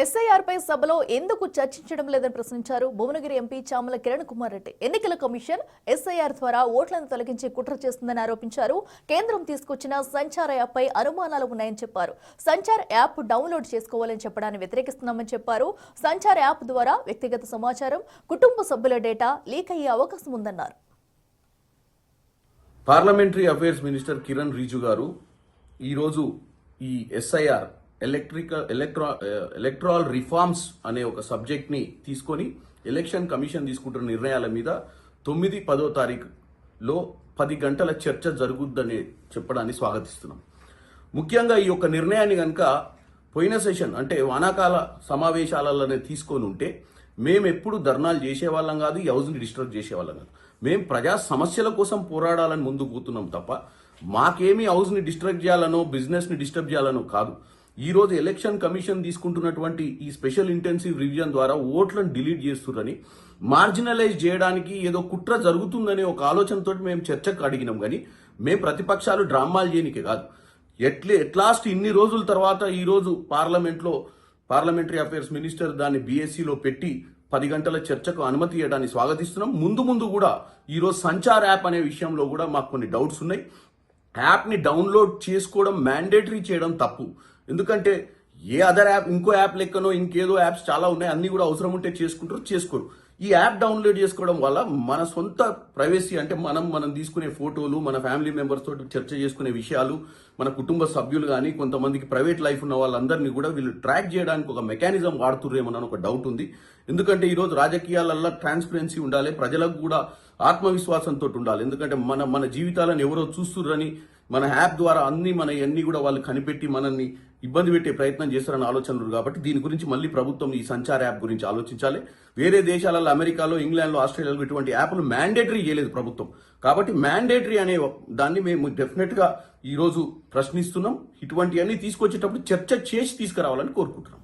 SIR పై సభలో ఎందుకు చర్చించడం లేదని ప్రశ్నించారు భువనగిరి ఎంపీ చామల కిరణ్ కుమార్ రెడ్డి. ఎన్నికల కమిషన్ ఎస్ఐఆర్ ద్వారా ఓట్లను తొలగించి కుట్ర చేస్తుందని ఆరోపించారు. కేంద్రం తీసుకొచ్చిన సంచార్ యాప్ పై అనుమానాలు ఉన్నాయని చెప్పారు. సంచార్ యాప్ డౌన్లోడ్ చేసుకోవాలని చెప్పడాన్ని వ్యతిరేకిస్తున్నామని చెప్పారు. సంచార్ యాప్ ద్వారా వ్యక్తిగత సమాచారం, కుటుంబ సభ్యుల డేటా లీక్ అయ్యే అవకాశం ఉందన్నారు. Parliamentary affairs minister Kiran Rijiju గారు ఈరోజు ఈ ఎస్ఐఆర్ ఎలక్ట్రల్ రిఫార్మ్స్ అనే ఒక సబ్జెక్ట్ ని తీసుకొని ఎలక్షన్ కమిషన్ తీసుకుంటున్న నిర్ణయాల మీద 9-10 తారీఖులో 10 గంటల చర్చ జరుగుద్దని చెప్పడాన్ని స్వాగతిస్తున్నాం. ముఖ్యంగా ఈ యొక్క నిర్ణయాన్ని కనుక పోయిన సెషన్ అంటే వానాకాల సమావేశాలలోనే తీసుకొని ఉంటే మేము ఎప్పుడు ధర్నాలు చేసేవాళ్ళం కాదు, ఈ హౌస్ని డిస్టర్బ్ చేసేవాళ్ళం కాదు. మేము ప్రజా సమస్యల కోసం పోరాడాలని ముందుకు పోతున్నాం తప్ప మాకేమీ హౌస్ని డిస్టర్బ్ చేయాలనో బిజినెస్ని డిస్టర్బ్ చేయాలనో కాదు. ఈ రోజు ఎలక్షన్ కమిషన్ తీసుకుంటున్నటువంటి ఈ స్పెషల్ ఇంటెన్సివ్ రివిజన్ ద్వారా ఓట్లను డిలీట్ చేస్తున్నారని, మార్జినలైజ్ చేయడానికి ఏదో కుట్ర జరుగుతుందనే ఒక ఆలోచనతో మేము చర్చకు అడిగినాం. కానీ మేము ప్రతిపక్షాలు డ్రామాలు చేయనికే కాదు. ఎట్లాస్ట్ ఇన్ని రోజుల తర్వాత ఈ రోజు పార్లమెంట్లో పార్లమెంటరీ అఫైర్స్ మినిస్టర్ దాన్ని బీఎస్సీలో పెట్టి 10 గంటల చర్చకు అనుమతి ఇవ్వడాన్ని స్వాగతిస్తున్నాం. ముందు కూడా ఈరోజు సంచార్ యాప్ అనే విషయంలో కూడా మాకు కొన్ని డౌట్స్ ఉన్నాయి. యాప్ని డౌన్లోడ్ చేసుకోవడం మ్యాండేటరీ చేయడం తప్పు. ఎందుకంటే ఏ అదర్ యాప్ ఇంకో యాప్ లెక్కనో ఇంకేదో యాప్స్ చాలా ఉన్నాయి, అన్ని కూడా అవసరం ఉంటే చేసుకుంటారు, చేసుకోరు. ఈ యాప్ డౌన్లోడ్ చేసుకోవడం వల్ల మన సొంత ప్రైవసీ అంటే మనం తీసుకునే ఫోటోలు, మన ఫ్యామిలీ మెంబర్స్ తోటి చర్చ చేసుకునే విషయాలు, మన కుటుంబ సభ్యులు కానీ కొంతమందికి ప్రైవేట్ లైఫ్ ఉన్న వాళ్ళందరినీ కూడా వీళ్ళు ట్రాక్ చేయడానికి ఒక మెకానిజం వాడుతుర్రేమోనని ఒక డౌట్ ఉంది. ఎందుకంటే ఈరోజు రాజకీయాలలో ట్రాన్స్పరెన్సీ ఉండాలి, ప్రజలకు కూడా ఆత్మవిశ్వాసంతో ఉండాలి. ఎందుకంటే మన జీవితాలను ఎవరో చూస్తుర్రని మన యాప్ ద్వారా అన్ని కూడా వాళ్ళు కనిపెట్టి మనల్ని ఇబ్బంది పెట్టే ప్రయత్నం చేస్తారని ఆలోచనలు. కాబట్టి దీని గురించి మళ్ళీ ప్రభుత్వం ఈ సంచార్ యాప్ గురించి ఆలోచించాలి. వేరే దేశాలలో అమెరికాలో, ఇంగ్లాండ్లో, ఆస్ట్రేలియాలో ఇటువంటి యాప్లు మ్యాండేటరీ చేయలేదు ప్రభుత్వం. కాబట్టి మ్యాండేటరీ అనే దాన్ని మేము డెఫినెట్ గా ఈ రోజు ప్రశ్నిస్తున్నాం. ఇటువంటి అన్ని తీసుకొచ్చేటప్పుడు చర్చ చేసి తీసుకురావాలని కోరుకుంటున్నాం.